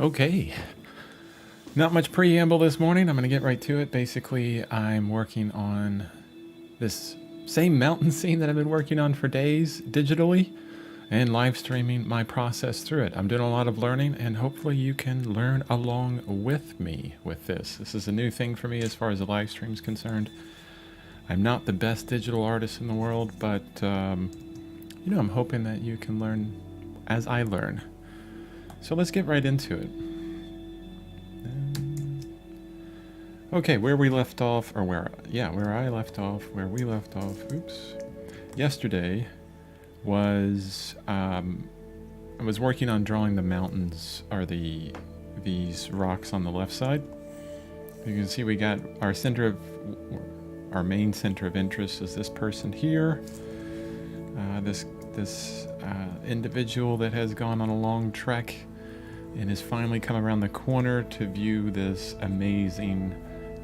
Okay, not much preamble this morning. I'm going to get right to it. Basically, I'm working on this same mountain scene that I've been working on for days digitally and live streaming my process through it. I'm doing a lot of learning, and hopefully you can learn along with me with this. This is a new thing for me as far as the live stream is concerned. I'm not the best digital artist in the world, but I'm hoping that you can learn as I learn. So let's get right into it. Okay, where we left off, or where I left off, where we left off, yesterday was, I was working on drawing the mountains, or these rocks on the left side. You can see we got our main center of interest is this person here. This individual that has gone on a long trek and has finally come around the corner to view this amazing,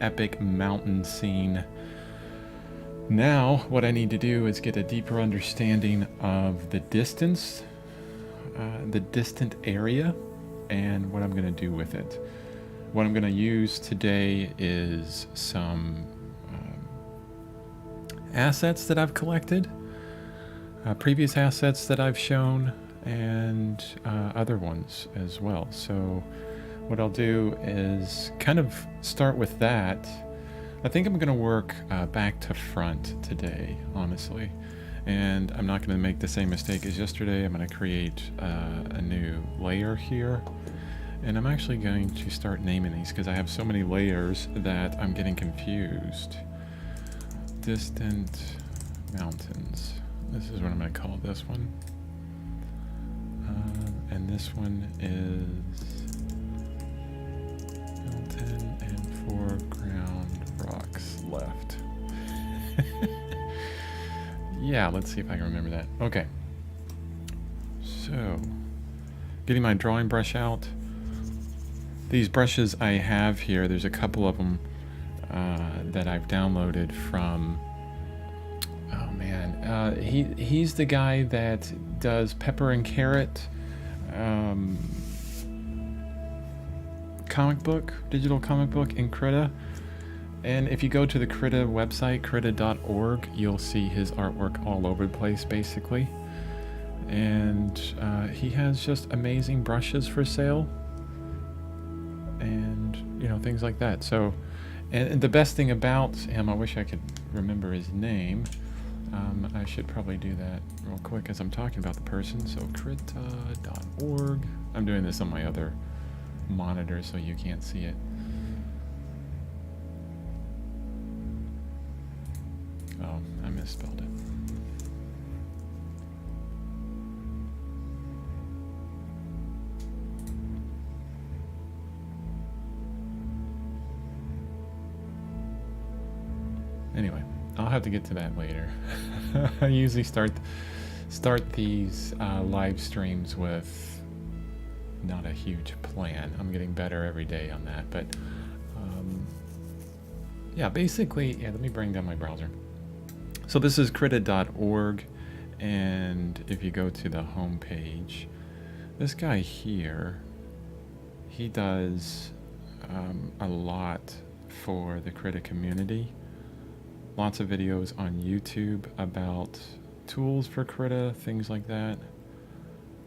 epic mountain scene. Now, what I need to do is get a deeper understanding of the distance, the distant area, and what I'm going to do with it. What I'm going to use today is some assets that I've collected, previous assets that I've shown, and other ones as well. So what I'll do is kind of start with that. I think I'm going to work back to front today, honestly. And I'm not going to make the same mistake as yesterday. I'm going to create a new layer here. And I'm actually going to start naming these because I have so many layers that I'm getting confused. Distant mountains. This is what I'm going to call this one. And this one is mountain and foreground rocks left. Yeah, let's see if I can remember that. Okay. So, getting my drawing brush out. These brushes I have here, there's a couple of them that I've downloaded from... Oh man, he's the guy that does Pepper and Carrot digital comic book in Krita. And if you go to the Krita website, krita.org, you'll see his artwork all over the place, basically. And he has just amazing brushes for sale, and things like that. So, and the best thing about him, I wish I could remember his name. I should probably do that real quick as I'm talking about the person. So krita.org. I'm doing this on my other monitor so you can't see it. Oh, I misspelled it. Anyway, I'll have to get to that later. I usually start these live streams with not a huge plan. I'm getting better every day on that, but yeah, basically, let me bring down my browser. So this is krita.org, and if you go to the home page, this guy here, he does a lot for the Krita community. Lots of videos on YouTube about tools for Krita, things like that.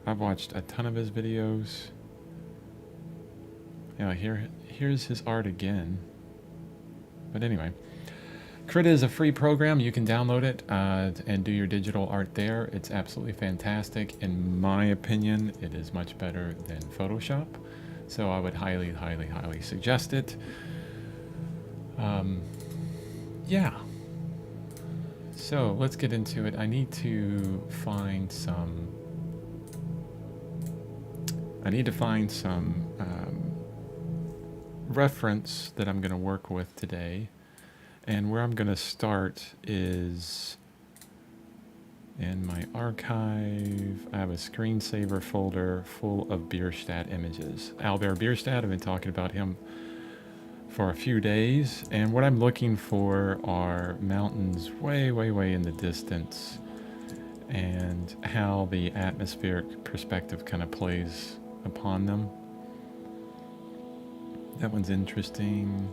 I've watched a ton of his videos. Yeah, here's his art again. But anyway, Krita is a free program. You can download it and do your digital art there. It's absolutely fantastic. In my opinion, it is much better than Photoshop. So I would highly, highly, highly suggest it. Yeah. So let's get into it. I need to find some reference that I'm going to work with today. And where I'm going to start is in my archive. I have a screensaver folder full of Bierstadt images. Albert Bierstadt, I've been talking about him for a few days, and what I'm looking for are mountains way, way, way in the distance, and how the atmospheric perspective kind of plays upon them. That one's interesting.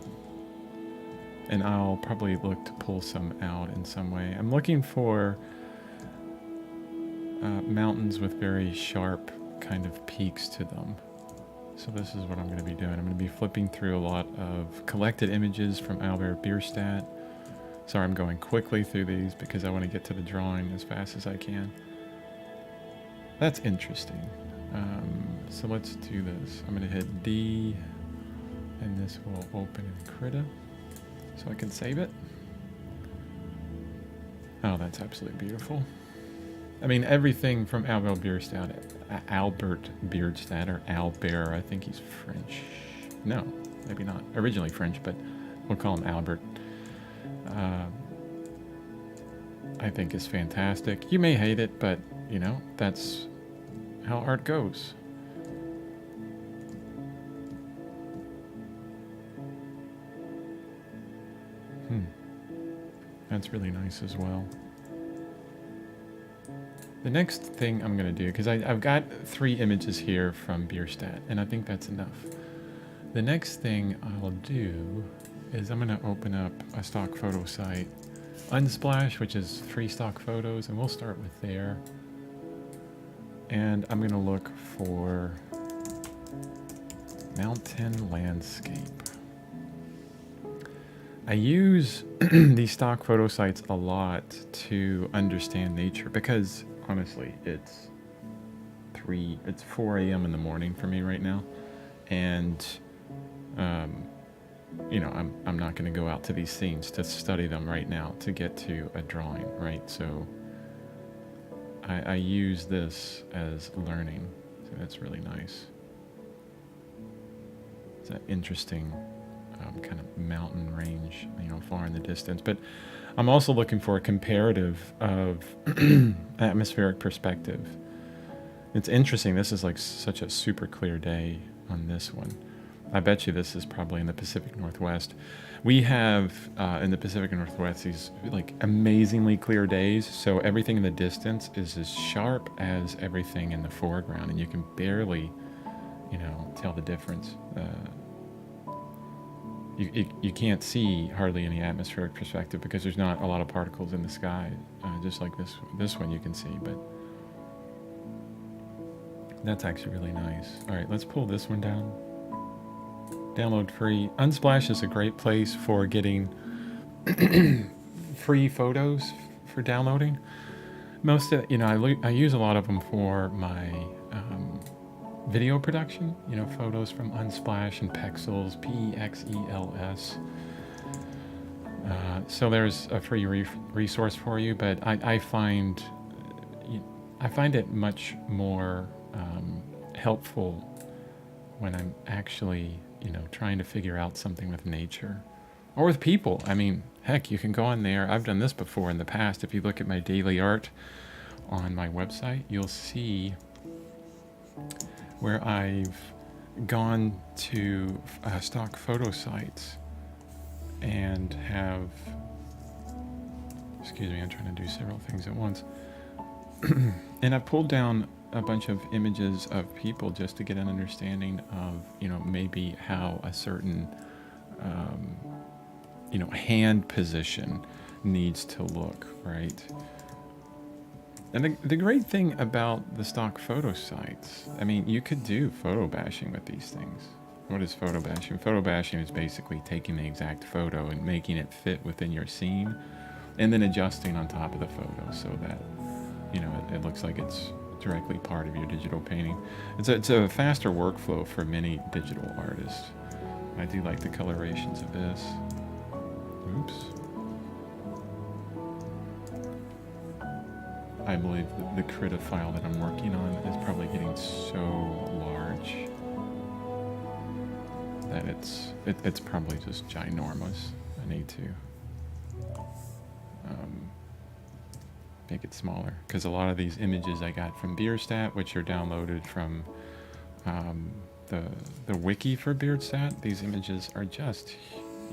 And I'll probably look to pull some out in some way. I'm looking for mountains with very sharp kind of peaks to them. So this is what I'm going to be doing. I'm going to be flipping through a lot of collected images from Albert Bierstadt. Sorry, I'm going quickly through these because I want to get to the drawing as fast as I can. That's interesting. So let's do this. I'm going to hit D, and this will open in Krita, so I can save it. Oh, that's absolutely beautiful. I mean, everything from Albert Bierstadt, or Albert, I think he's French. No, maybe not. Originally French, but we'll call him Albert. I think is fantastic. You may hate it, but, you know, that's how art goes. That's really nice as well. The next thing I'm going to do, because I've got 3 images here from Bierstadt, and I think that's enough. The next thing I'll do is I'm going to open up a stock photo site, Unsplash, which is free stock photos, and we'll start with there. And I'm going to look for mountain landscape. I use these stock photo sites a lot to understand nature because, honestly, it's 4 a.m. in the morning for me right now. And, you know, I'm not going to go out to these scenes to study them right now to get to a drawing, right? So I use this as learning. So that's really nice. It's an interesting kind of mountain range, you know, far in the distance. But I'm also looking for a comparative of atmospheric perspective. It's interesting. This is like such a super clear day on this one. I bet you this is probably in the Pacific Northwest. We have in the Pacific Northwest these like amazingly clear days. So everything in the distance is as sharp as everything in the foreground, and you can barely, you know, tell the difference. You can't see hardly any atmospheric perspective because there's not a lot of particles in the sky, just like this one you can see, but that's actually really nice. All right, let's pull this one down. Download free. Unsplash is a great place for getting free photos for downloading. Most of, you know, I use a lot of them for my video production, you know, photos from Unsplash and Pexels, Pexels. So there's a free resource for you, but I find it much more helpful when I'm actually, you know, trying to figure out something with nature or with people. I mean, heck, you can go on there. I've done this before in the past. If you look at my daily art on my website, you'll see where I've gone to stock photo sites and have, excuse me, I'm trying to do several things at once. And I pulled down a bunch of images of people just to get an understanding of, you know, maybe how a certain, you know, hand position needs to look, right? And the great thing about the stock photo sites, I mean, you could do photo bashing with these things. What is photo bashing? Photo bashing is basically taking the exact photo and making it fit within your scene and then adjusting on top of the photo so that, you know, it looks like it's directly part of your digital painting. It's a faster workflow for many digital artists. I do like the colorations of this. Oops. I believe the Krita file that I'm working on is probably getting so large that it's probably just ginormous. I need to make it smaller because a lot of these images I got from Bierstadt, which are downloaded from the wiki for Bierstadt, these images are just,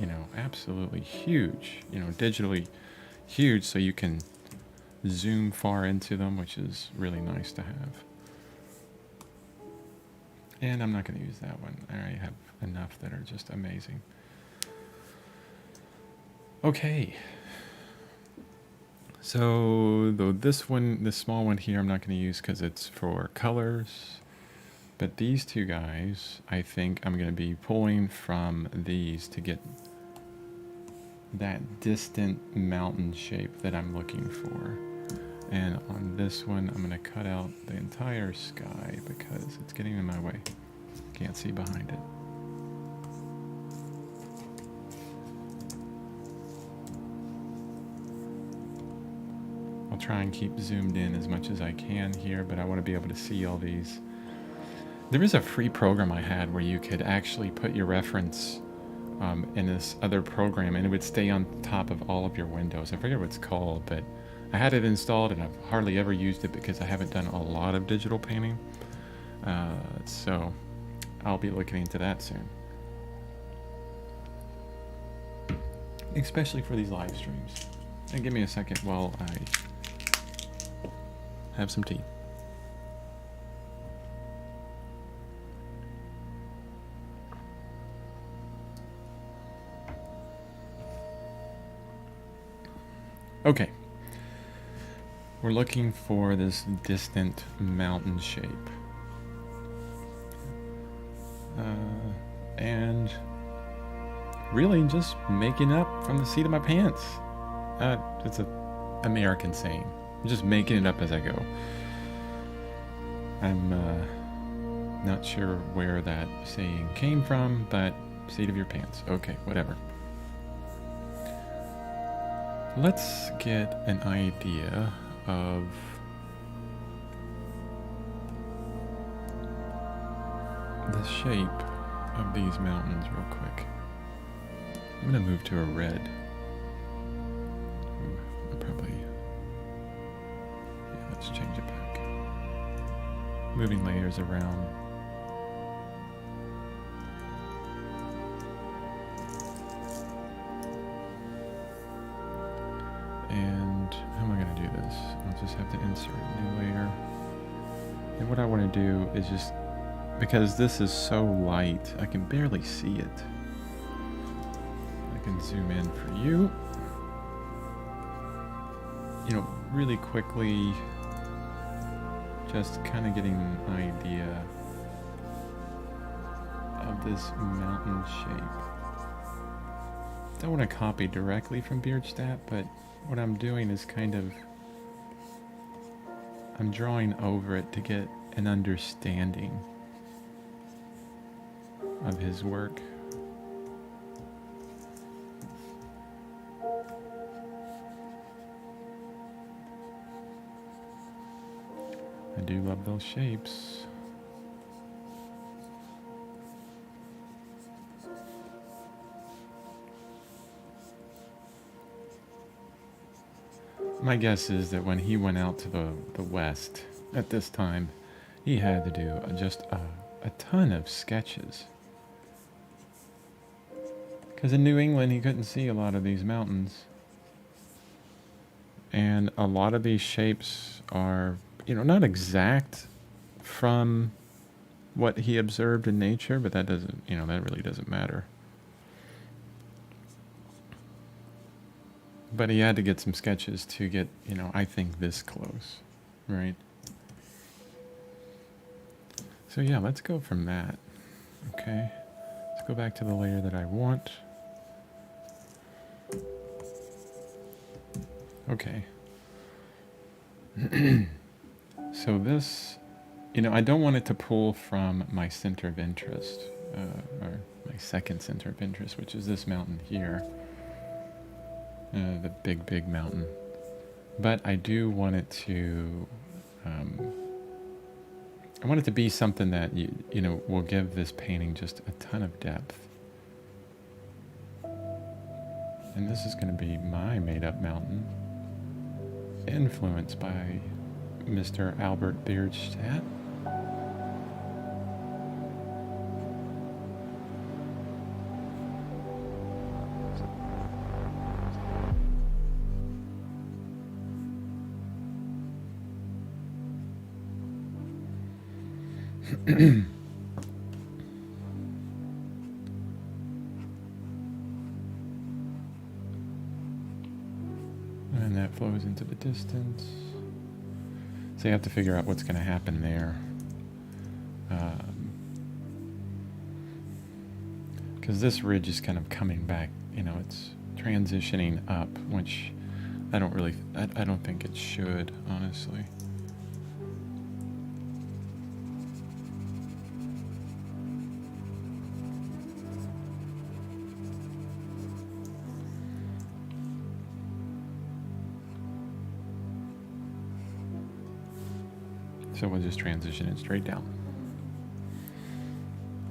you know, absolutely huge, you know, digitally huge, so you can zoom far into them, which is really nice to have. And I'm not going to use that one. I already have enough that are just amazing. Okay. So though this small one here, I'm not going to use because it's for colors. But these two guys, I think I'm going to be pulling from these to get that distant mountain shape that I'm looking for. And on this one, I'm going to cut out the entire sky because it's getting in my way. Can't see behind it. I'll try and keep zoomed in as much as I can here, but I want to be able to see all these. There is a free program I had where you could actually put your reference in this other program and it would stay on top of all of your windows. I forget what it's called, but I had it installed and I've hardly ever used it because I haven't done a lot of digital painting. So I'll be looking into that soon. Especially for these live streams. And give me a second while I have some tea. Okay, we're looking for this distant mountain shape. And really just making up from the seat of my pants. It's an American saying. I'm just making it up as I go. I'm not sure where that saying came from, but seat of your pants. Okay, whatever. Let's get an idea of the shape of these mountains real quick. I'm going to move to a red. I'll probably... Yeah, let's change it back. Moving layers around. And how am I going to do this? I'll just have to insert a new layer. And what I want to do is just, because this is so light, I can barely see it. I can zoom in for you. You know, really quickly, just kind of getting an idea of this mountain shape. Don't want to copy directly from Bierstadt, but what I'm doing is kind of, I'm drawing over it to get an understanding of his work. I do love those shapes. My guess is that when he went out to the west at this time, he had to do just a ton of sketches. Because in New England, he couldn't see a lot of these mountains. And a lot of these shapes are, you know, not exact from what he observed in nature, but that doesn't, you know, that really doesn't matter. But he had to get some sketches to get, you know, I think this close, right? So yeah, let's go from that. Okay, let's go back to the layer that I want. Okay. So this, you know, I don't want it to pull from my center of interest, or my second center of interest, which is this mountain here. The big mountain. But I do want it to, I want it to be something that, you know, will give this painting just a ton of depth. And this is going to be my made-up mountain, influenced by Mr. Albert Bierstadt. And that flows into the distance. So you have to figure out what's going to happen there. Because this ridge is kind of coming back, you know, it's transitioning up, which I don't think it should, honestly. So we'll just transition it straight down.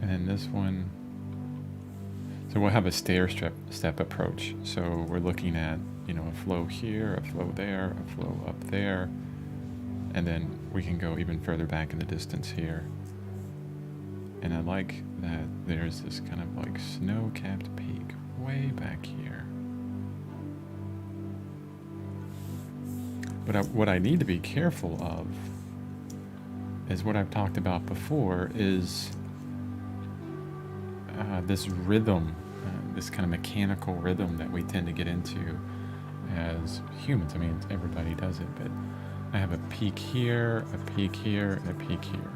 And then this one, so we'll have a step approach. So we're looking at, you know, a flow here, a flow there, a flow up there, and then we can go even further back in the distance here. And I like that there's this kind of like snow-capped peak way back here. But what I need to be careful of is what I've talked about before, is this rhythm, this kind of mechanical rhythm that we tend to get into as humans. I mean, everybody does it, but I have a peak here, a peak here, and a peak here.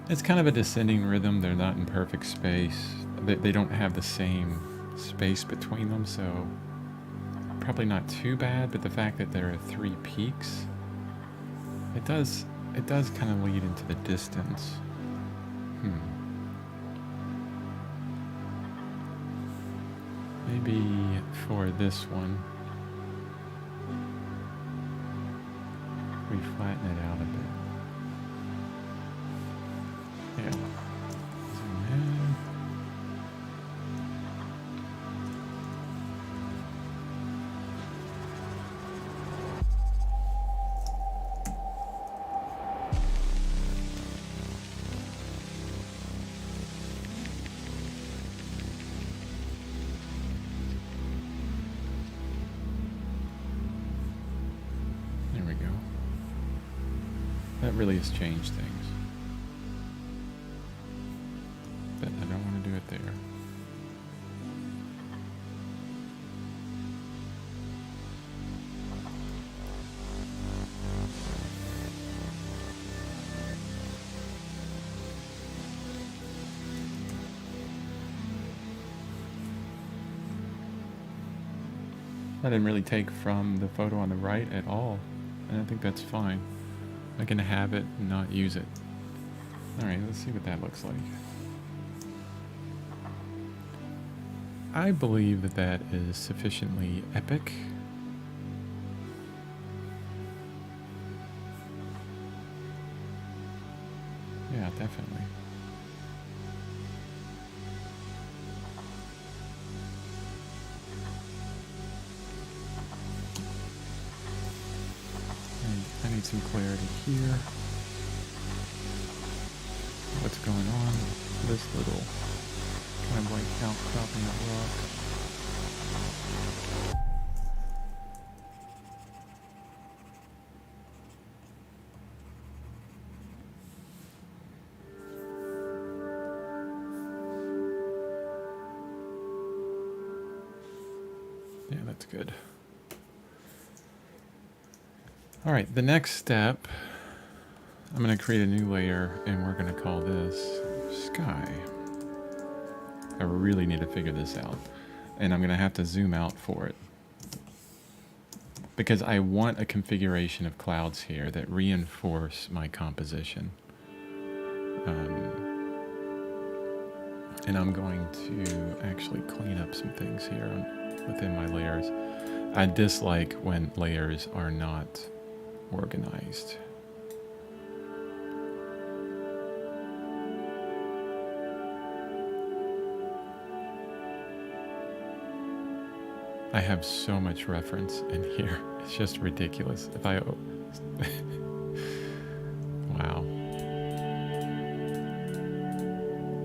It's kind of a descending rhythm. They're not in perfect space. They don't have the same space between them, so probably not too bad, but the fact that there are 3 peaks, it does kind of lead into the distance. Maybe for this one, we flatten it out a bit. Yeah. Zoom in. That really has changed things. But I don't want to do it there. I didn't really take from the photo on the right at all, and I think that's fine. I can have it and not use it. Alright, let's see what that looks like. I believe that that is sufficiently epic. Yeah, definitely. I need some clarity here. What's going on? This little kind of like outcropping of rock. Yeah, that's good. All right, the next step, I'm going to create a new layer and we're going to call this sky. I really need to figure this out, and I'm going to have to zoom out for it because I want a configuration of clouds here that reinforce my composition. And I'm going to actually clean up some things here within my layers. I dislike when layers are not organized. I have so much reference in here. It's just ridiculous. If I... Wow.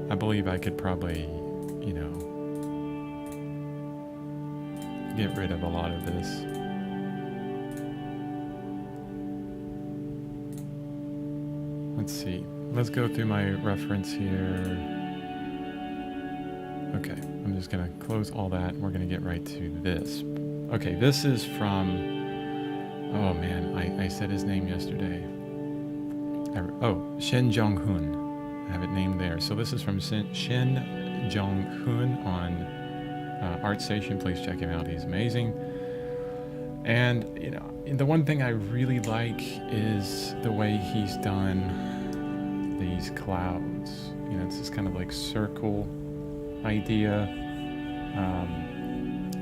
I believe I could probably, you know, get rid of a lot of this. Let's see. Let's go through my reference here. Okay, I'm just gonna close all that and we're gonna get right to this. Okay, this is from, oh man, I said his name yesterday. Shin Jong-hoon. I have it named there. So this is from Shin Jong-hoon on ArtStation. Please check him out. He's amazing. And, you know, the one thing I really like is the way he's done these clouds. You know, it's this kind of like circle idea.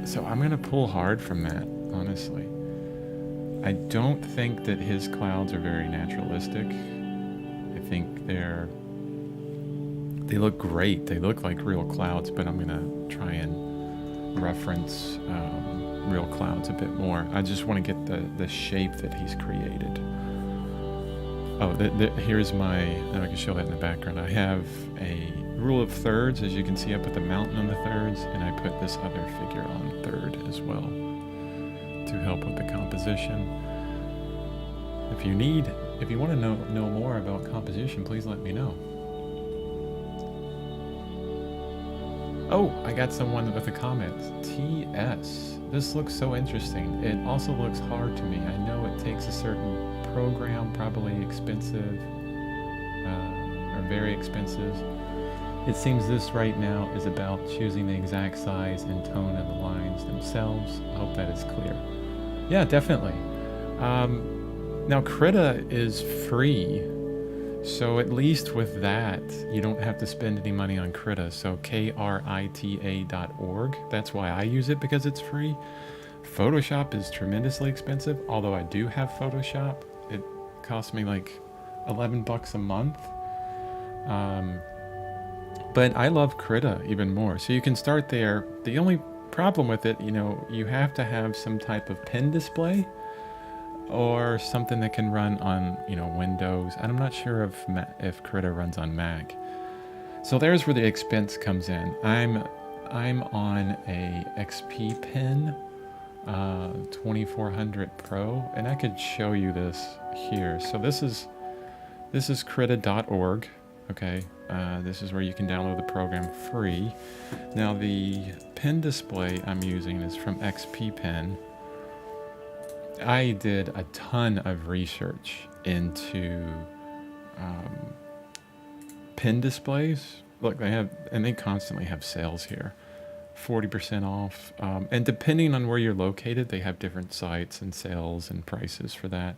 So I'm going to pull hard from that, honestly. I don't think that his clouds are very naturalistic. I think they look great. They look like real clouds, but I'm going to try and reference real clouds a bit more. I just want to get the shape that he's created. Oh, here's my, I can show that in the background. I have a rule of thirds, as you can see. I put the mountain on the thirds, and I put this other figure on third as well to help with the composition. If you want to know more about composition, please let me know. Oh, I got someone with a comment. TS. This looks so interesting. It also looks hard to me. I know it takes a certain program, probably expensive, or very expensive. It seems this right now is about choosing the exact size and tone of the lines themselves. I hope that is clear. Yeah, definitely. Now Krita is free, so at least with that, you don't have to spend any money on Krita. So krita.org. That's why I use it, because it's free. Photoshop is tremendously expensive, although I do have Photoshop. It costs me like $11 a month. But I love Krita even more. So you can start there. The only problem with it, you know, you have to have some type of pen display or something that can run on, you know, Windows. And I'm not sure if Krita runs on Mac. So there's where the expense comes in. I'm on a XP pen, 2400 Pro, and I could show you this here. So this is krita.org. Okay, this is where you can download the program free. Now the pen display I'm using is from XP Pen. I did a ton of research into pen displays. Look, they constantly have sales here, 40% off. And depending on where you're located, they have different sites and sales and prices for that.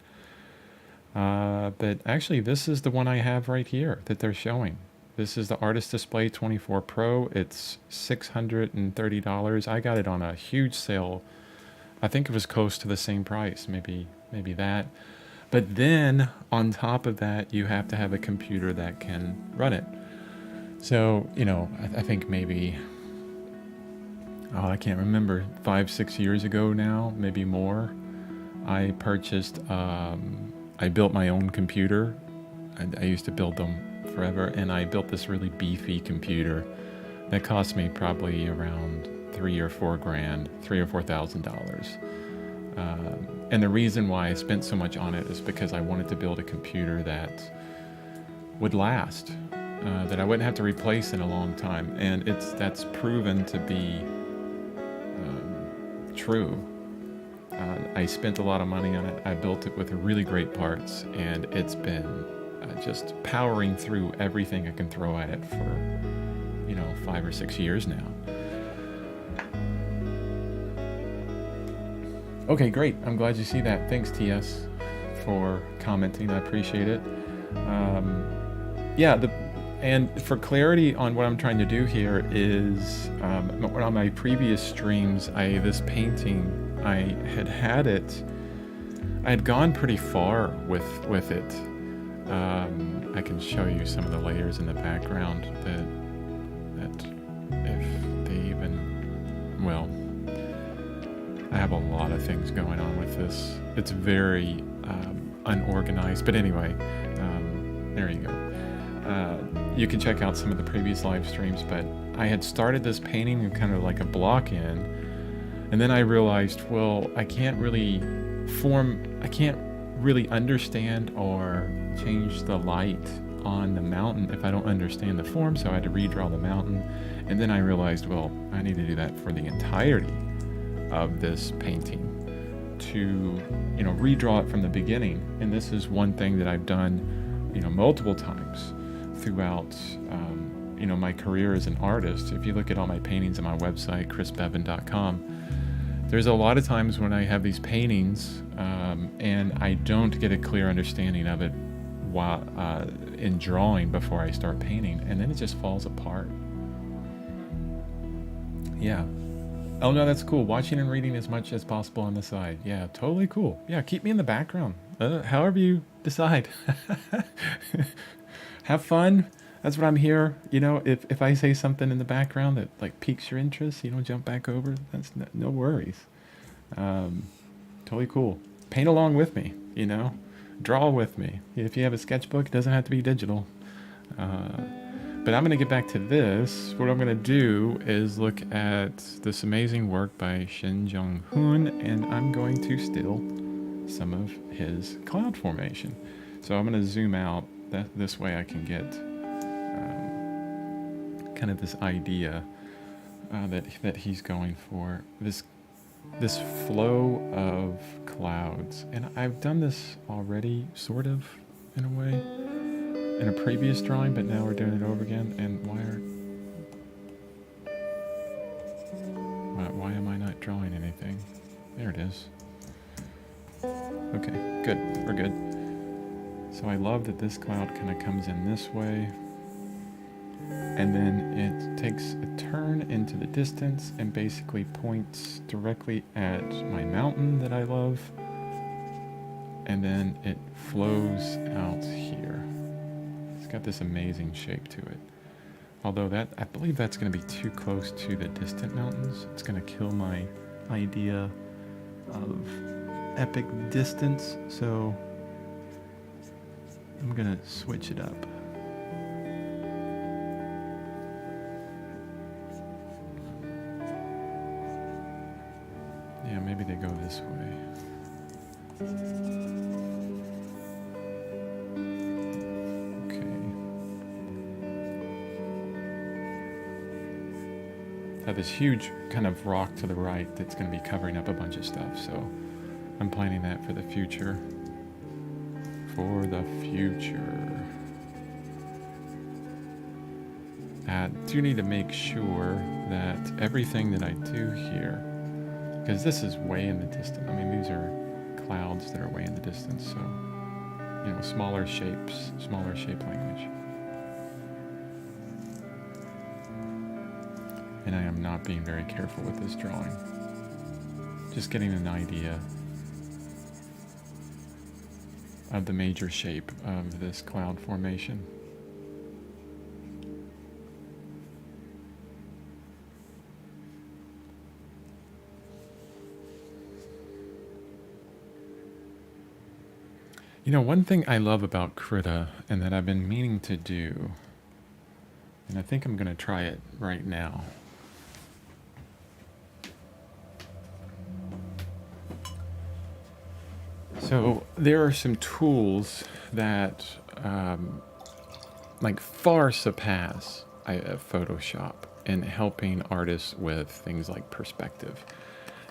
But actually, this is the one I have right here that they're showing. This is the Artist Display 24 Pro. It's $630. I got it on a huge sale. I think it was close to the same price, maybe that. But then on top of that, you have to have a computer that can run it. So, you know, I think maybe, I can't remember, 5-6 years ago now, maybe more, I purchased, I built my own computer. I used to build them forever, and I built this really beefy computer that cost me probably around $3,000 or $4,000. And the reason why I spent so much on it is because I wanted to build a computer that would last, that I wouldn't have to replace in a long time, and that's proven to be true. I spent a lot of money on it. I built it with really great parts, and it's been just powering through everything I can throw at it for, 5 or 6 years now. Okay, great. I'm glad you see that. Thanks, TS, for commenting. I appreciate it. And for clarity on what I'm trying to do here is, on my previous streams, this painting, I had gone pretty far with it. I can show you some of the layers in the background that if they even, well, I have a lot of things going on with this. It's very unorganized, but anyway, there you go. You can check out some of the previous live streams, but I had started this painting kind of like a block in, and then I realized, well, I can't really understand or change the light on the mountain if I don't understand the form, so I had to redraw the mountain. And then I realized, well, I need to do that for the entirety of this painting to, redraw it from the beginning. And this is one thing that I've done, multiple times throughout, my career as an artist. If you look at all my paintings on my website, chrisbevan.com, there's a lot of times when I have these paintings and I don't get a clear understanding of it while in drawing before I start painting, and then it just falls apart. Yeah. Oh no, that's cool. Watching and reading as much as possible on the side. Yeah, totally cool. Yeah, keep me in the background. However you decide. Have fun. That's what I'm here. If I say something in the background that like piques your interest, jump back over. That's no worries. Totally cool. Paint along with me, draw with me. If you have a sketchbook, it doesn't have to be digital. But I'm going to get back to this. What I'm going to do is look at this amazing work by Shin Jong-hoon, and I'm going to steal some of his cloud formation. So I'm going to zoom out. This way I can get kind of this idea that he's going for. This flow of clouds. And I've done this already, sort of, in a way, in a previous drawing, but now we're doing it over again. And why am I not drawing anything? There it is. Okay, good, we're good. So I love that this cloud kind of comes in this way, and then it takes a turn into the distance and basically points directly at my mountain that I love, and then it flows out here. It's got this amazing shape to it. Although I believe that's going to be too close to the distant mountains. It's going to kill my idea of epic distance, so I'm going to switch it up. Yeah, maybe they go this way. Have this huge kind of rock to the right that's going to be covering up a bunch of stuff, so I'm planning that for the future. For the future. I do need to make sure that everything that I do here, because this is way in the distance. I mean, these are clouds that are way in the distance, so, smaller shapes, smaller shape language. And I am not being very careful with this drawing. Just getting an idea of the major shape of this cloud formation. One thing I love about Krita, and that I've been meaning to do, and I think I'm going to try it right now. So there are some tools that far surpass Photoshop in helping artists with things like perspective.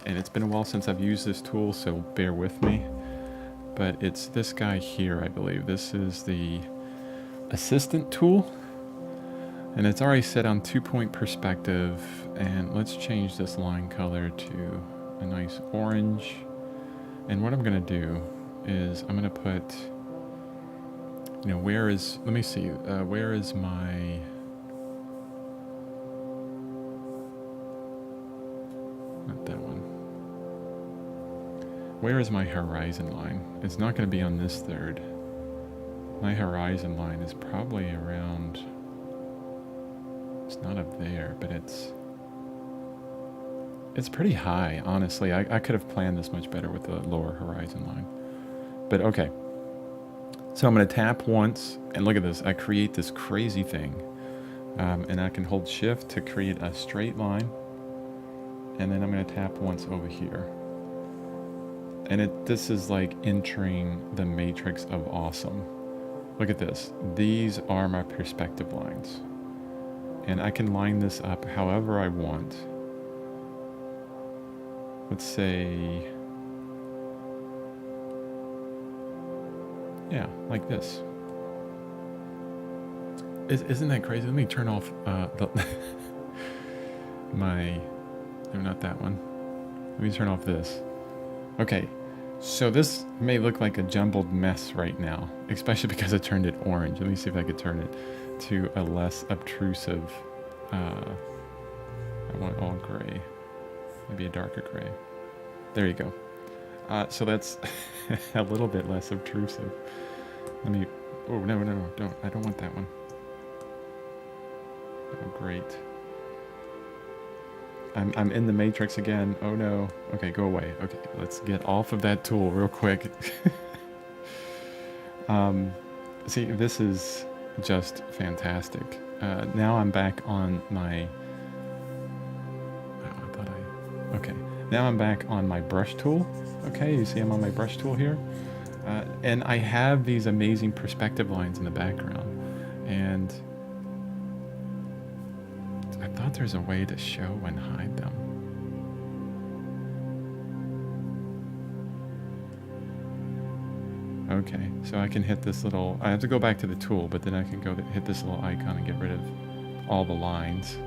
And it's been a while since I've used this tool, so bear with me. But it's this guy here, I believe. This is the assistant tool. And it's already set on 2-point perspective. And let's change this line color to a nice orange. And what I'm going to do is I'm going to put, where is my, not that one. Where is my horizon line? It's not going to be on this third. My horizon line is probably around, it's not up there, but it's pretty high, honestly. I could have planned this much better with the lower horizon line. But okay. So I'm going to tap once, and look at this. I create this crazy thing. And I can hold shift to create a straight line. And then I'm going to tap once over here. And this is like entering the matrix of awesome. Look at this. These are my perspective lines. And I can line this up however I want. let's say, yeah, like this. Isn't that crazy? Let me turn off my, no, not that one. Let me turn off this. Okay, so this may look like a jumbled mess right now, especially because I turned it orange. Let me see if I could turn it to a less obtrusive, I want all gray, maybe a darker gray. There you go. So that's a little bit less obtrusive. Let me, oh, no, don't, I don't want that one. Oh, great. I'm in the matrix again. Oh no. Okay, go away. Okay, let's get off of that tool real quick. See, this is just fantastic. Now I'm back on my... Oh, I thought I... Okay. Now I'm back on my brush tool. Okay, you see I'm on my brush tool here. And I have these amazing perspective lines in the background. And I thought there's a way to show and hide them. Okay, so I can hit this little... I have to go back to the tool, but then I can go hit this little icon and get rid of all the lines.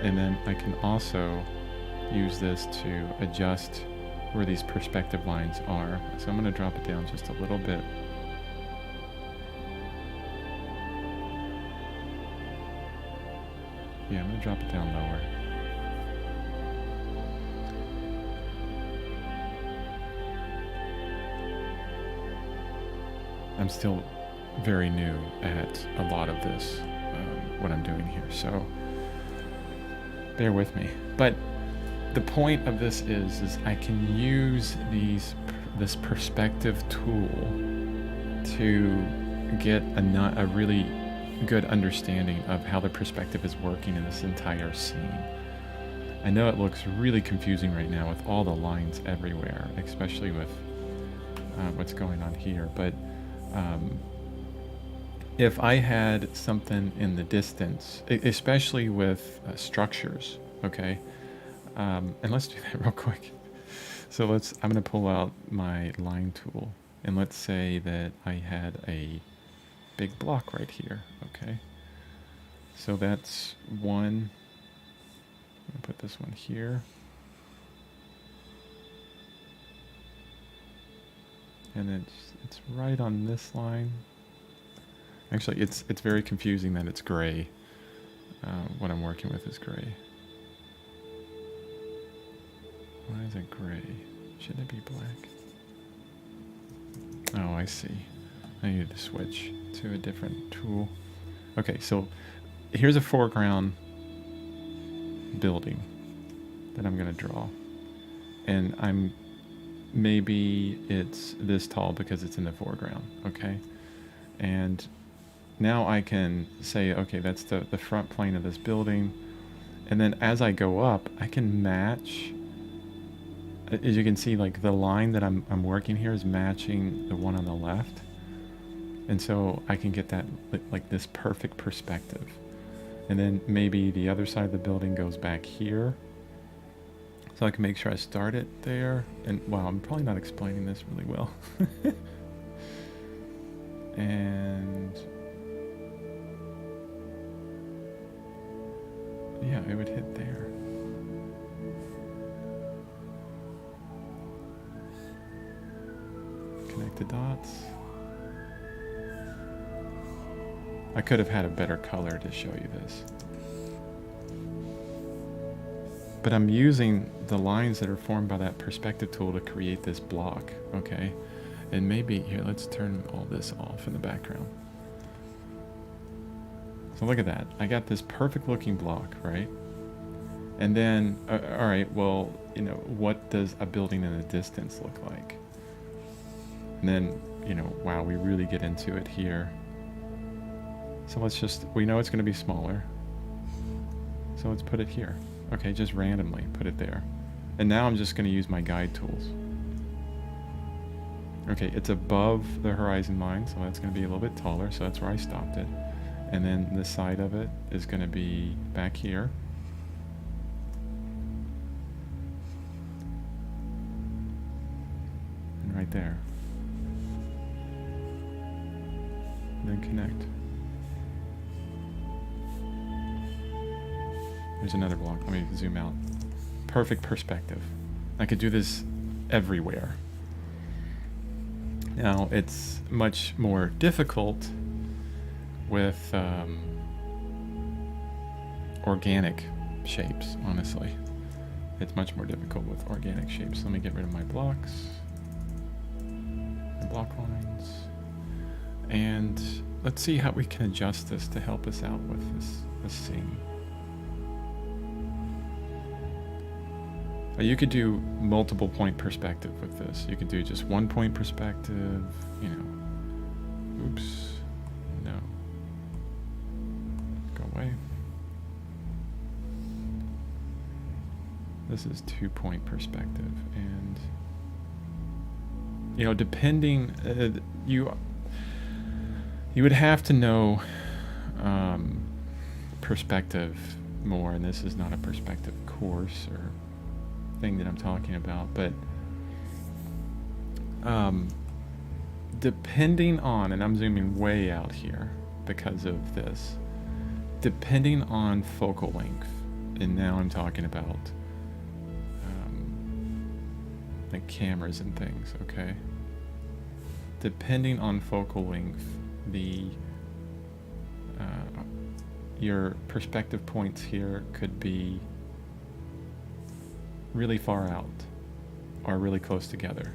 And then I can also use this to adjust where these perspective lines are. So I'm going to drop it down just a little bit. Yeah, I'm going to drop it down lower. I'm still very new at a lot of this, what I'm doing here, so bear with me. But the point of this is I can use this perspective tool to get a really good understanding of how the perspective is working in this entire scene. I know it looks really confusing right now with all the lines everywhere, especially with what's going on here, but if I had something in the distance, especially with structures, okay, and let's do that real quick. So I'm going to pull out my line tool, and let's say that I had a big block right here, okay? So that's one. I'm going to put this one here. And it's right on this line. Actually, it's very confusing that it's gray. What I'm working with is gray. Why is it gray? Shouldn't it be black? Oh, I see. I need to switch to a different tool. Okay, so here's a foreground building that I'm going to draw. And maybe it's this tall because it's in the foreground, okay? And now I can say, okay, that's the front plane of this building. And then as I go up, I can match, as you can see, like the line that I'm working here is matching the one on the left. And so I can get that, like this perfect perspective. And then maybe the other side of the building goes back here. So I can make sure I start it there. And wow, I'm probably not explaining this really well. And yeah, it would hit there. Connect the dots. I could have had a better color to show you this. But I'm using the lines that are formed by that perspective tool to create this block, okay? And maybe, here, let's turn all this off in the background. So look at that. I got this perfect looking block, right? And then, all right, well, you know, what does a building in the distance look like? And then, you know, wow, we really get into it here. So we know it's going to be smaller. So let's put it here. Okay, just randomly put it there. And now I'm just going to use my guide tools. Okay, it's above the horizon line, so that's going to be a little bit taller, so that's where I stopped it. And then the side of it is going to be back here. there. Then connect. There's another block. Let me zoom out. Perfect perspective. I could do this everywhere. Now, it's much more difficult with organic shapes, honestly. It's much more difficult with organic shapes. Let me get rid of my blocks, my block lines, and let's see how we can adjust this to help us out with this scene. You could do multiple point perspective with this. You could do just 1 point perspective, you know. Oops. No. Go away. This is 2 point perspective. And, you know, depending, you would have to know perspective more, and this is not a perspective course or thing that I'm talking about, but depending on, and I'm zooming way out here because of this, depending on focal length, and now I'm talking about like cameras and things, okay? Depending on focal length, your perspective points here could be really far out or really close together.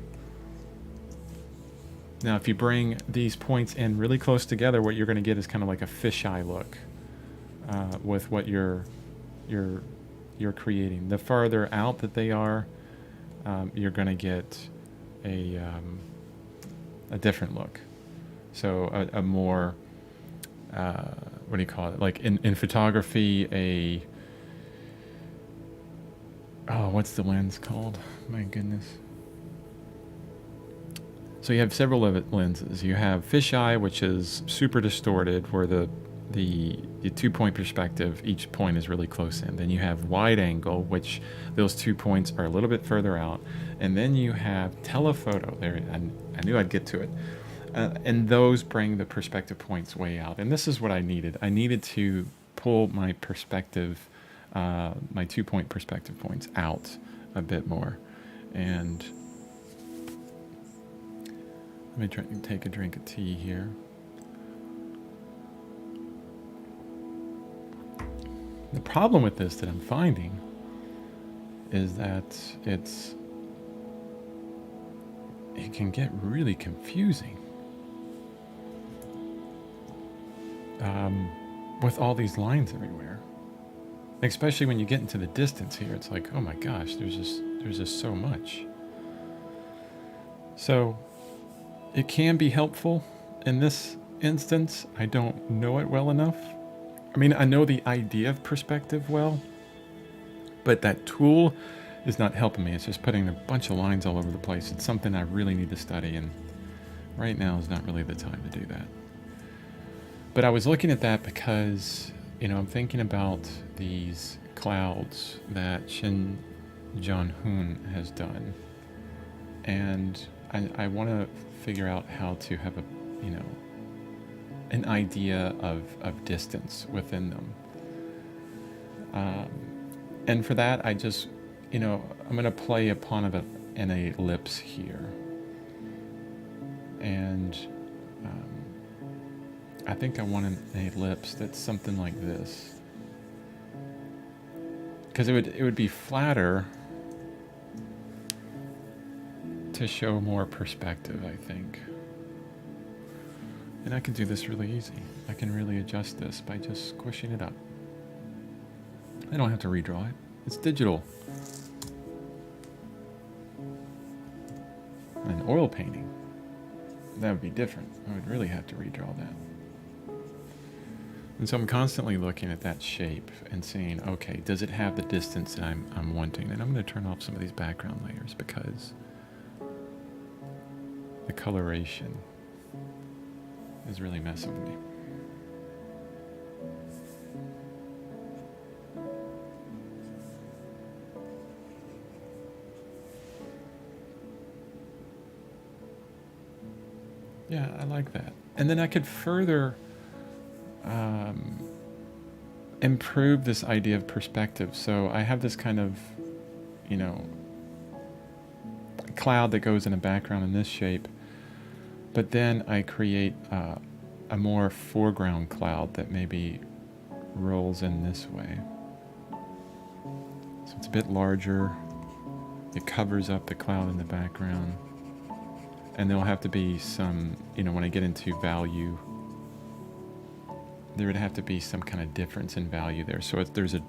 Now, if you bring these points in really close together, what you're going to get is kind of like a fisheye look with what you're creating. The farther out that they are, you're going to get a different look. So a more what do you call it? Like in photography, what's the lens called? My goodness. So you have several lenses. You have fisheye, which is super distorted, where the 2 point perspective, each point is really close in. Then you have wide angle, which those 2 points are a little bit further out. And then you have telephoto. There, I knew I'd get to it. And those bring the perspective points way out. And this is what I needed. I needed to pull my perspective, my 2 point perspective points out a bit more. And let me try and take a drink of tea here. The problem with this that I'm finding is that it can get really confusing with all these lines everywhere. Especially when you get into the distance here, it's like, oh my gosh, there's just so much. So it can be helpful in this instance. I don't know it well enough. I mean, I know the idea of perspective well, but that tool is not helping me. It's just putting a bunch of lines all over the place. It's something I really need to study, and right now is not really the time to do that. But I was looking at that because, you know, I'm thinking about these clouds that Shin Jong-hoon has done, and I want to figure out how to have an idea of distance within them. And for that, I just, I'm going to play upon an ellipse here. And I think I want an ellipse that's something like this. Because it would be flatter to show more perspective, I think. And I can do this really easy. I can really adjust this by just squishing it up. I don't have to redraw it. It's digital. An oil painting, that would be different. I would really have to redraw that. And so I'm constantly looking at that shape and saying, okay, does it have the distance that I'm wanting? And I'm going to turn off some of these background layers because the coloration is really messing with me. Yeah, I like that. And then I could further um, improve this idea of perspective. So I have this kind of, you know, cloud that goes in a background in this shape, but then I create a more foreground cloud that maybe rolls in this way. So it's a bit larger. It covers up the cloud in the background. And there'll have to be some, you know, when I get into value, there would have to be some kind of difference in value there. So there's a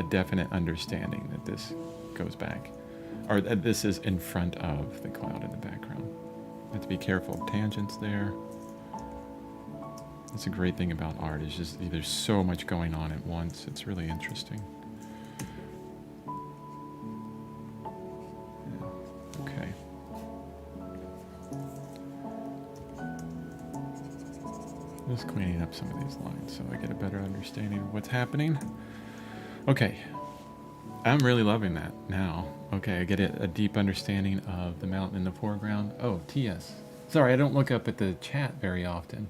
definite understanding that this goes back, or that this is in front of the cloud in the background. You have to be careful of tangents there. That's a great thing about art, is just there's so much going on at once. It's really interesting. Yeah. Okay. Just cleaning up some of these lines so I get a better understanding of what's happening. Okay. I'm really loving that now. Okay, I get a deep understanding of the mountain in the foreground. Oh, TS. Sorry, I don't look up at the chat very often.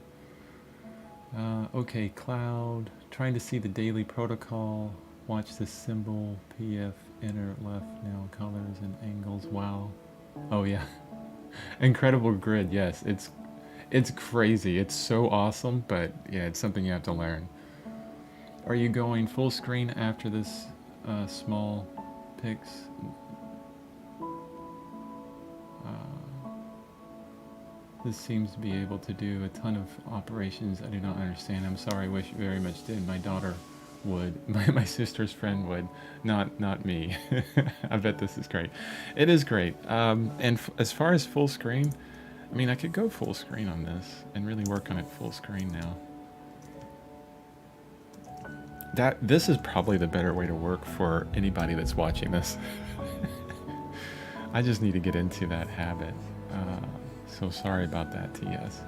Okay, cloud. Trying to see the daily protocol. Watch the symbol. PF inner left now. Colors and angles. Wow. Oh yeah. Incredible grid. Yes, it's crazy. It's so awesome, but yeah, it's something you have to learn. Are you going full screen after this small pics? This seems to be able to do a ton of operations I do not understand. I'm sorry, I wish you very much did. My daughter would. My sister's friend would. Not me. I bet this is great. It is great. And as far as full screen, I mean, I could go full screen on this and really work on it full screen now. This is probably the better way to work for anybody that's watching this. I just need to get into that habit. So sorry about that, TS.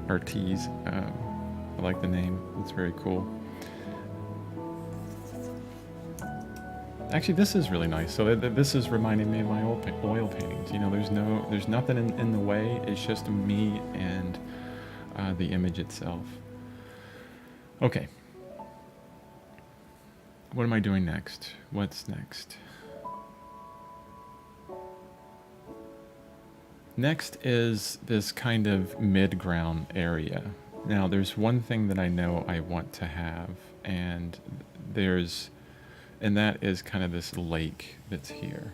Or T's. I like the name. It's very cool. Actually, this is really nice. So this is reminding me of my oil paintings. You know, there's nothing in the way. It's just me and the image itself. Okay. What am I doing next? What's next? Next is this kind of mid-ground area. Now, there's one thing that I know I want to have, and that is kind of this lake that's here.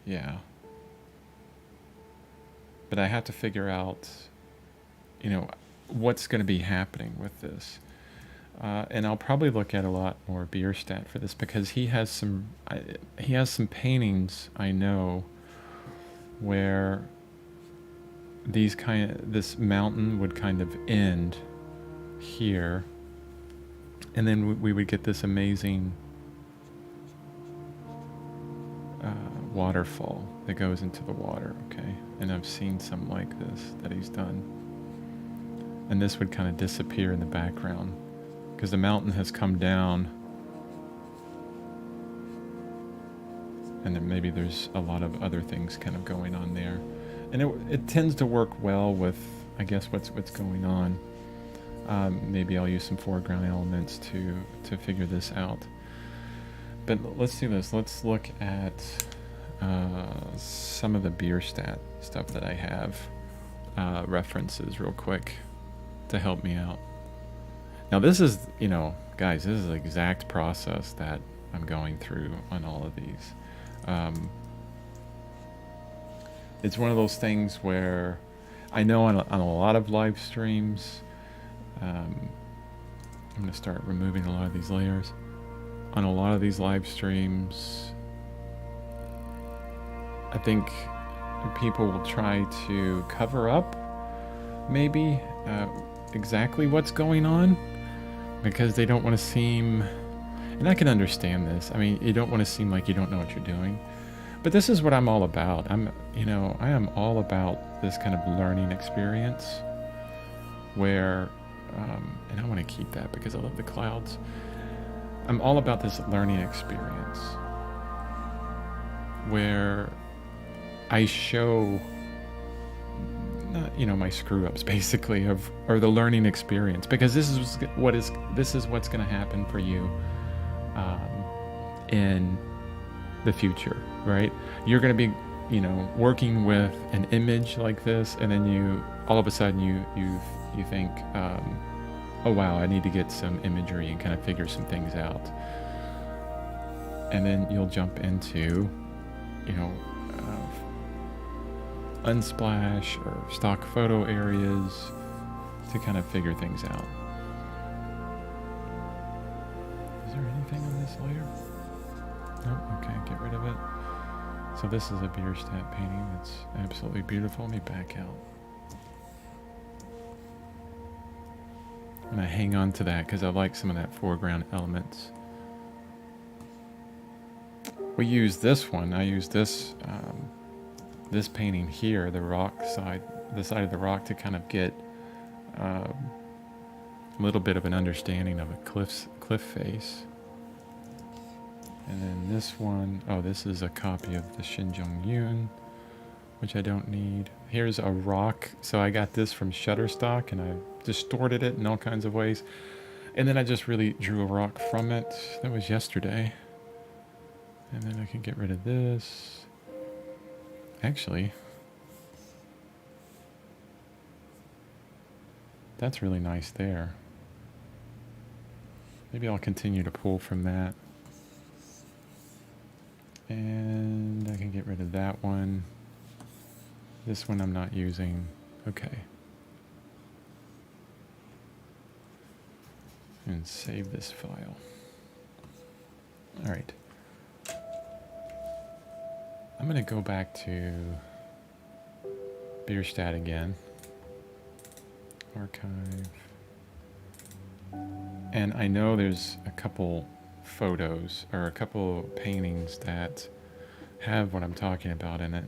Yeah. But I have to figure out, you know, what's going to be happening with this. And I'll probably look at a lot more Bierstadt for this, because he has some paintings I know where this mountain would kind of end here, and then we would get this amazing waterfall that goes into the water. Okay, and I've seen some like this that he's done, and this would kind of disappear in the background because the mountain has come down, and then maybe there's a lot of other things kind of going on there, and it tends to work well with, I guess, what's going on. Maybe I'll use some foreground elements to figure this out. But let's do this. Let's look at some of the Bierstadt stuff that I have, references real quick to help me out. Now this is, you know, guys, this is the exact process that I'm going through on all of these. It's one of those things where I know on a lot of live streams, I'm going to start removing a lot of these layers. On a lot of these live streams, I think people will try to cover up maybe exactly what's going on, because they don't want to seem, and I can understand this, I mean, you don't want to seem like you don't know what you're doing, but this is what I'm all about. I am all about this kind of learning experience where, and I want to keep that because I love the clouds. I'm all about this learning experience where I show, my screw ups basically or the learning experience, because this is what's going to happen for you in the future, right? You're going to be, working with an image like this, and then you all of a sudden you think, oh wow, I need to get some imagery and kind of figure some things out, and then you'll jump into, unsplash or stock photo areas to kind of figure things out. Is there anything on this layer? Nope. Okay, get rid of it. So this is a Bierstadt painting that's absolutely beautiful. Let me back out. And I hang on to that because I like some of that foreground elements. We use this one. I use this this painting here, the side of the rock, to kind of get a little bit of an understanding of a cliff face. And then this one, this is a copy of the Shinjong-yun, which I don't need. Here's a rock. So I got this from Shutterstock, and I distorted it in all kinds of ways. And then I just really drew a rock from it. That was yesterday. And then I can get rid of this. Actually, that's really nice there. Maybe I'll continue to pull from that. And I can get rid of that one. This one I'm not using. Okay. And save this file. All right. I'm going to go back to Bierstadt again. Archive. And I know there's a couple photos or a couple paintings that have what I'm talking about in it.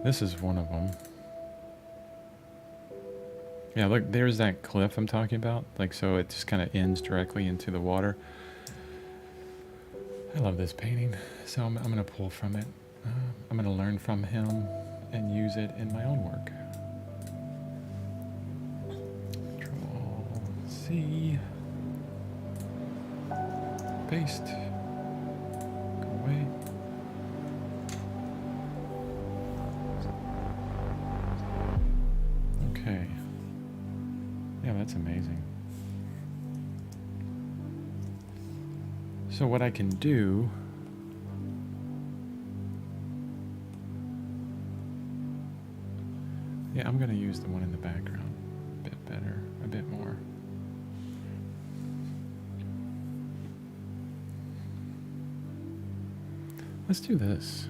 This is one of them. Yeah, look, there's that cliff I'm talking about. Like, so it just kind of ends directly into the water. I love this painting, so I'm going to pull from it. I'm going to learn from him and use it in my own work. Control C. Paste. Go away. Okay. Yeah, that's amazing. So what I can do, yeah, I'm going to use the one in the background a bit better, a bit more. Let's do this.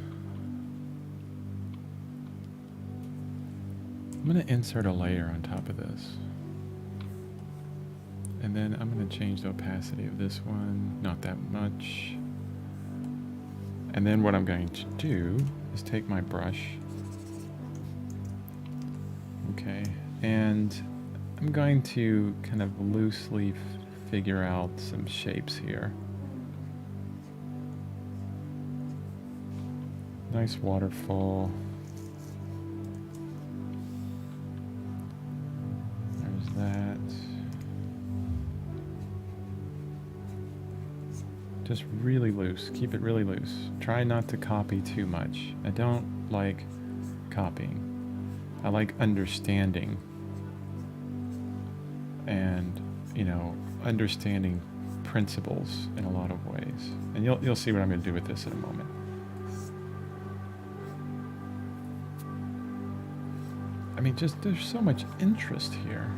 I'm going to insert a layer on top of this. And then I'm going to change the opacity of this one, not that much. And then what I'm going to do is take my brush. Okay, and I'm going to kind of loosely figure out some shapes here. Nice waterfall. There's that. Just really loose. Keep it really loose. Try not to copy too much. I don't like copying. I like understanding. And, understanding principles in a lot of ways. And you'll see what I'm going to do with this in a moment. I mean, just there's so much interest here.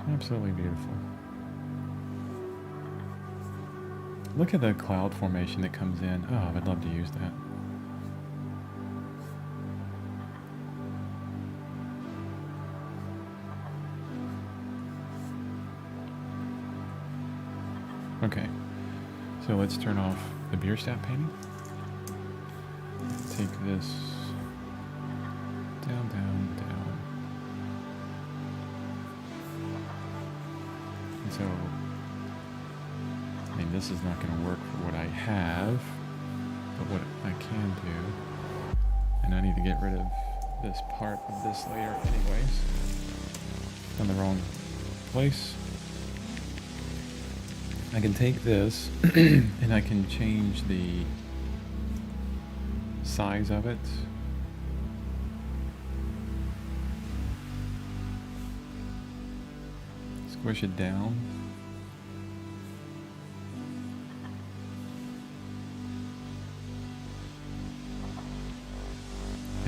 Absolutely beautiful. Look at the cloud formation that comes in. Oh, I'd love to use that. Okay, so let's turn off the Bierstadt painting. Take this down, down, down. And so this is not going to work for what I have, but what I can do, and I need to get rid of this part of this layer anyways. On the wrong place. I can take this and I can change the size of it. Squish it down.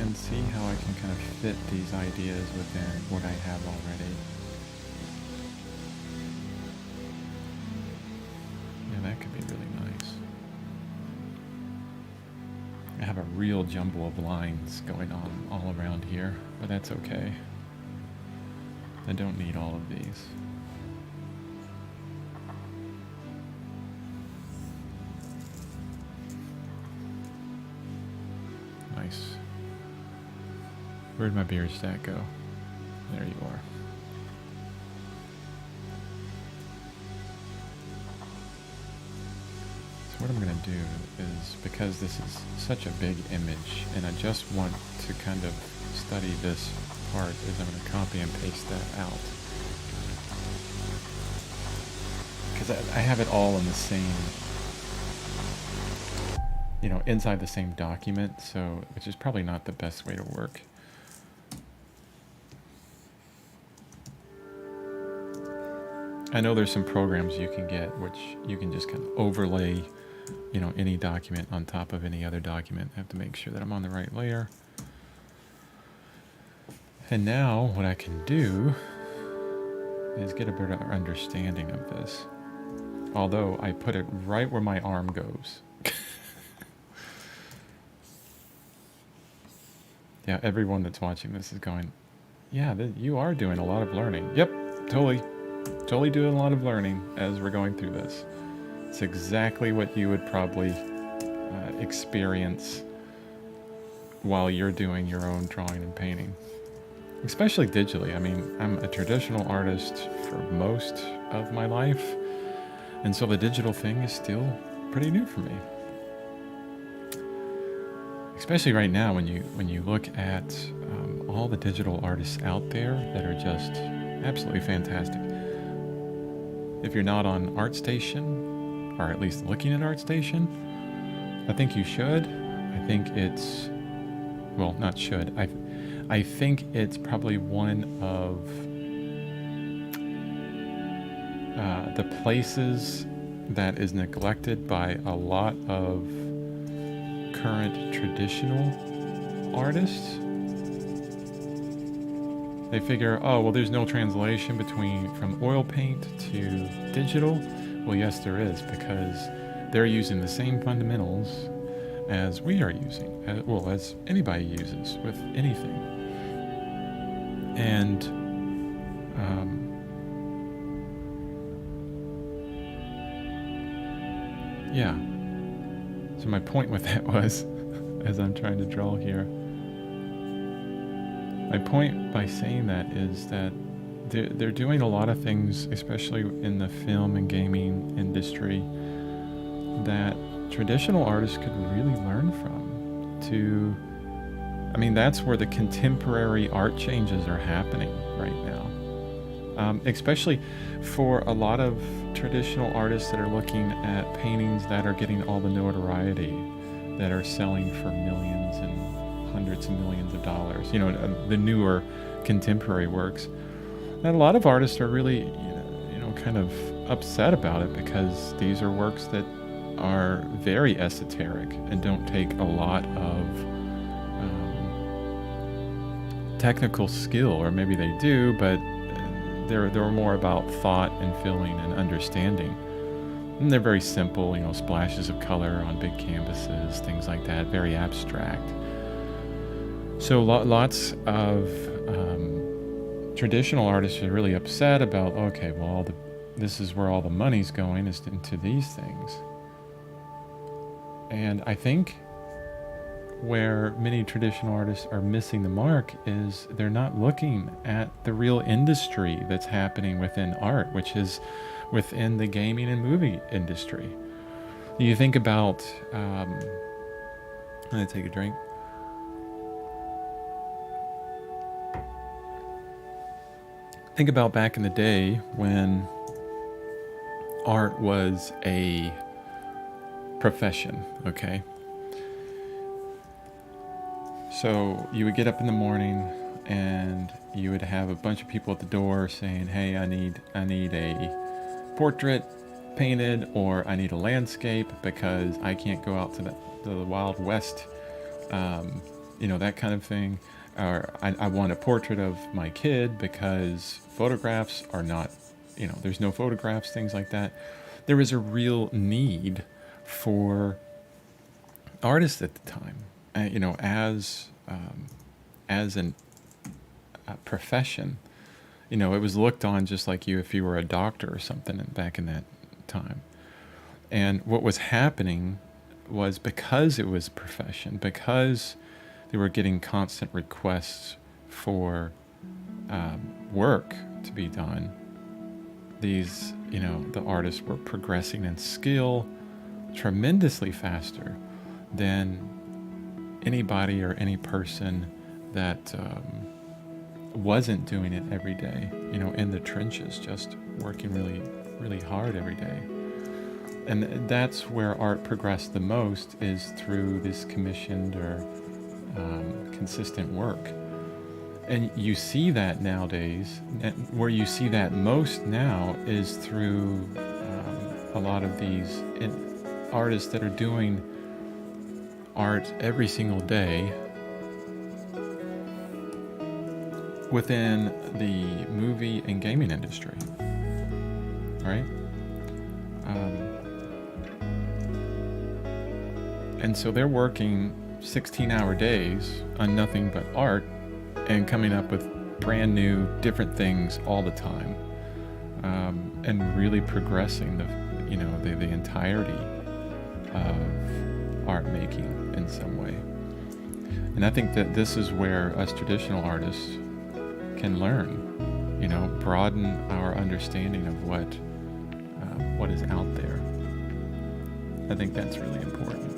And see how I can kind of fit these ideas within what I have already. Yeah, that could be really nice. I have a real jumble of lines going on all around here, but that's okay. I don't need all of these. Nice. Where'd my beer stack go? There you are. So what I'm going to do is, because this is such a big image and I just want to kind of study this part, is I'm going to copy and paste that out. Because I have it all in the same, you know, inside the same document, so which is probably not the best way to work. I know there's some programs you can get which you can just kind of overlay, you know, any document on top of any other document. I have to make sure that I'm on the right layer. And now what I can do is get a better understanding of this. Although I put it right where my arm goes. Yeah, everyone that's watching this is going, yeah, you are doing a lot of learning. Yep, totally doing a lot of learning as we're going through this. It's exactly what you would probably experience while you're doing your own drawing and painting. Especially digitally. I mean, I'm a traditional artist for most of my life, and so the digital thing is still pretty new for me. Especially right now when you look at all the digital artists out there that are just absolutely fantastic. If you're not on ArtStation, or at least looking at ArtStation, I think you should. I think it's, well, not should. I think it's probably one of the places that is neglected by a lot of current traditional artists. They figure, oh, well, there's no translation from oil paint to digital. Well, yes, there is, because they're using the same fundamentals as we are using, as anybody uses with anything. And yeah. So my point with that was, as I'm trying to draw here, my point by saying that is that they're doing a lot of things, especially in the film and gaming industry, that traditional artists could really learn from. I mean, that's where the contemporary art changes are happening right now. Especially for a lot of traditional artists that are looking at paintings that are getting all the notoriety, that are selling for millions and hundreds of millions of dollars, you know, the newer contemporary works. And a lot of artists are really, you know, kind of upset about it, because these are works that are very esoteric and don't take a lot of technical skill, or maybe they do, but they're more about thought and feeling and understanding. And they're very simple, you know, splashes of color on big canvases, things like that, very abstract. So lots of traditional artists are really upset about, okay, well, this is where all the money's going, is into these things. And I think where many traditional artists are missing the mark is they're not looking at the real industry that's happening within art, which is within the gaming and movie industry. You think about, I'm gonna take a drink. Think about back in the day when art was a profession, okay? So you would get up in the morning and you would have a bunch of people at the door saying, "Hey, I need a portrait painted, or I need a landscape because I can't go out to the Wild West," that kind of thing. Or I want a portrait of my kid because photographs are not, there's no photographs, things like that. There was a real need for artists at the time, as a profession. It was looked on just like if you were a doctor or something back in that time. And what was happening was, because it was a profession, because they were getting constant requests for work to be done, these, the artists were progressing in skill tremendously faster than anybody or any person that wasn't doing it every day, in the trenches, just working really, really hard every day. And that's where art progressed the most, is through this commissioned or consistent work. And you see that nowadays. Where you see that most now is through a lot of these artists that are doing art every single day within the movie and gaming industry, right? And so they're working 16-hour days on nothing but art and coming up with brand new, different things all the time, and really progressing the entirety of art making in some way. And I think that this is where us traditional artists can learn, broaden our understanding of what is out there. I think that's really important.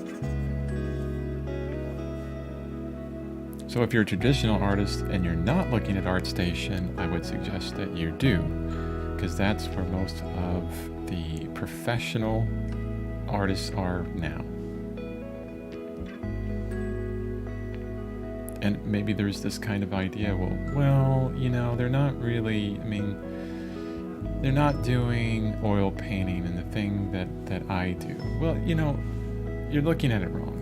So if you're a traditional artist and you're not looking at ArtStation, I would suggest that you do, because that's where most of the professional artists are now. And maybe there's this kind of idea, well, they're not really, they're not doing oil painting and the thing that I do. Well, you're looking at it wrong.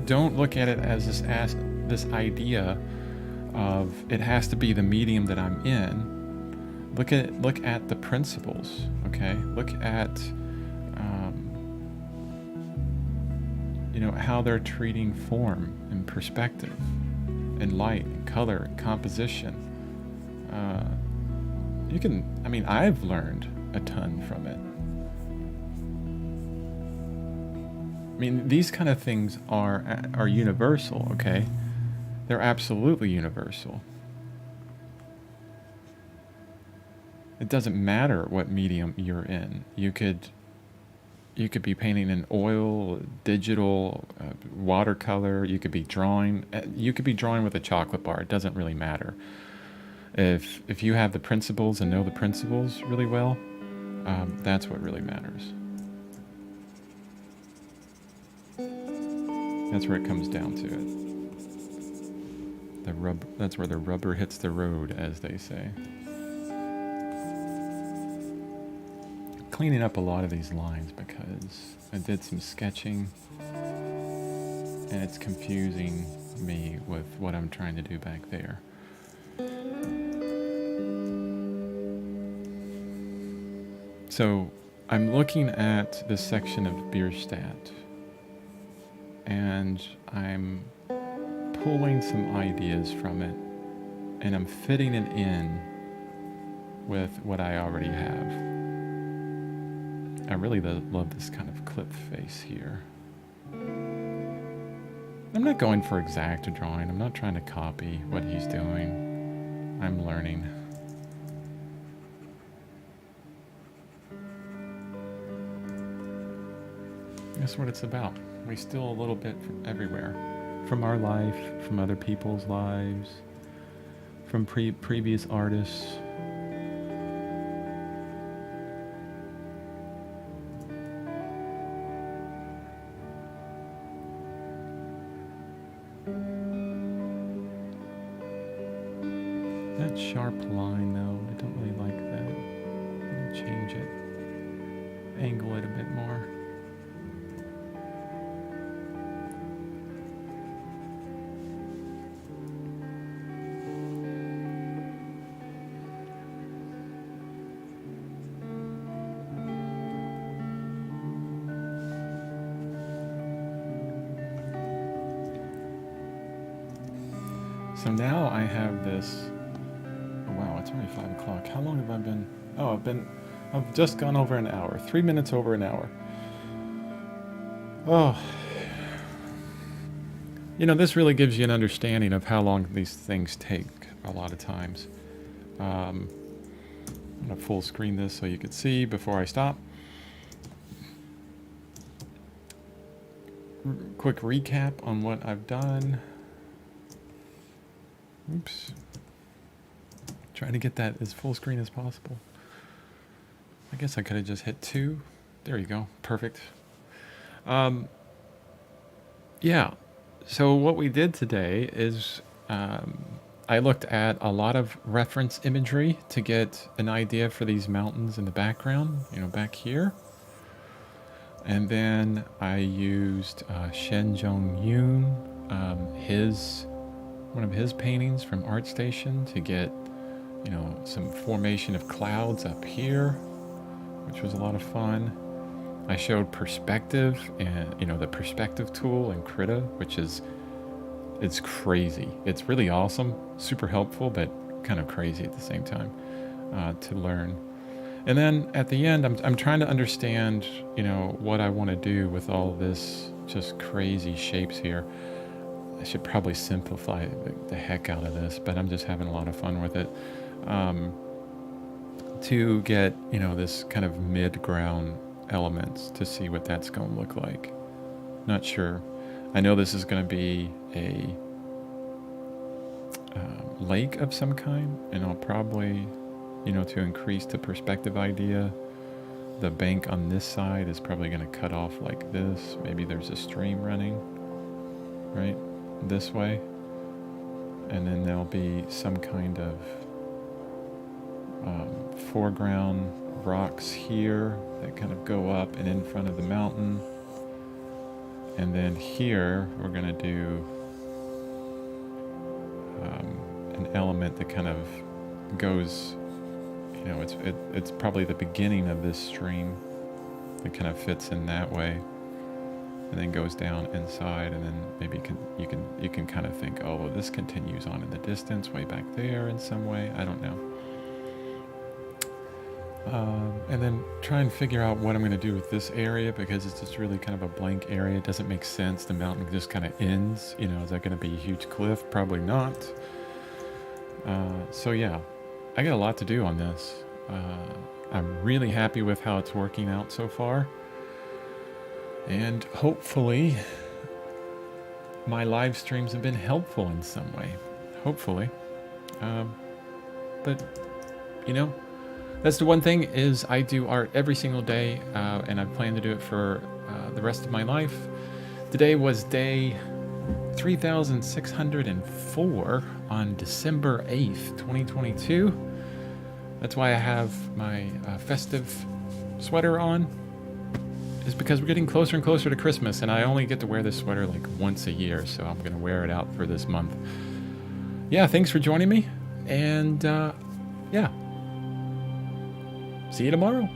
Don't look at it as this idea of it has to be the medium that I'm in. Look at the principles, okay? Look at how they're treating form and perspective and light and color and composition. I've learned a ton from it. These kind of things are universal, okay? They're absolutely universal. It doesn't matter what medium you're in. You could be painting in oil, digital, watercolor. You could be drawing. You could be drawing with a chocolate bar. It doesn't really matter. If you have the principles and know the principles really well, that's what really matters. That's where it comes down to it. That's where the rubber hits the road, as they say. Cleaning up a lot of these lines because I did some sketching and it's confusing me with what I'm trying to do back there. So I'm looking at this section of Bierstadt and I'm pulling some ideas from it and I'm fitting it in with what I already have. I really love this kind of clip face here. I'm not going for exact drawing. I'm not trying to copy what he's doing. I'm learning. That's what it's about. We steal a little bit from everywhere. From our life, from other people's lives, from previous artists. That sharp line though, I don't really like that. I'm gonna change it. Angle it a bit more. So now I have this. Oh wow, it's already 5 o'clock. How long have I been? Oh, I've just gone over an hour. 3 minutes over an hour. Oh. You know, this really gives you an understanding of how long these things take a lot of times. I'm going to full screen this so you can see before I stop. Quick recap on what I've done. Oops. Trying to get that as full screen as possible. I guess I could have just hit 2. There you go. Perfect. Yeah. So what we did today is I looked at a lot of reference imagery to get an idea for these mountains in the background, you know, back here. And then I used Shen Zhong-Yoon, one of his paintings from ArtStation to get, you know, some formation of clouds up here, which was a lot of fun. I showed perspective and, you know, the perspective tool in Krita, which is, it's crazy. It's really awesome, super helpful, but kind of crazy at the same time to learn. And then at the end, I'm trying to understand, you know, what I want to do with all this just crazy shapes here. I should probably simplify the heck out of this, but I'm just having a lot of fun with it. To get, you know, this kind of mid-ground elements to see what that's going to look like. Not sure. I know this is going to be a lake of some kind, and I'll probably, you know, to increase the perspective idea, the bank on this side is probably going to cut off like this. Maybe there's a stream running, right, this way. And then there'll be some kind of foreground rocks here that kind of go up and in front of the mountain. And then here we're going to do an element that kind of goes, you know, it's probably the beginning of this stream that kind of fits in that way, and then goes down inside, and then maybe you can kind of think, oh, well, this continues on in the distance way back there in some way. I don't know. And then try and figure out what I'm going to do with this area, because it's just really kind of a blank area. It doesn't make sense. The mountain just kind of ends. You know, is that going to be a huge cliff? Probably not. So yeah, I got a lot to do on this. I'm really happy with how it's working out so far. And hopefully my live streams have been helpful in some way. Hopefully. But, you know, that's the one thing, is I do art every single day, and I plan to do it for the rest of my life. Today was day 3604 on December 8th, 2022. That's why I have my festive sweater on, is because we're getting closer and closer to Christmas, and I only get to wear this sweater like once a year, so I'm going to wear it out for this month. Yeah, thanks for joining me, and yeah. See you tomorrow.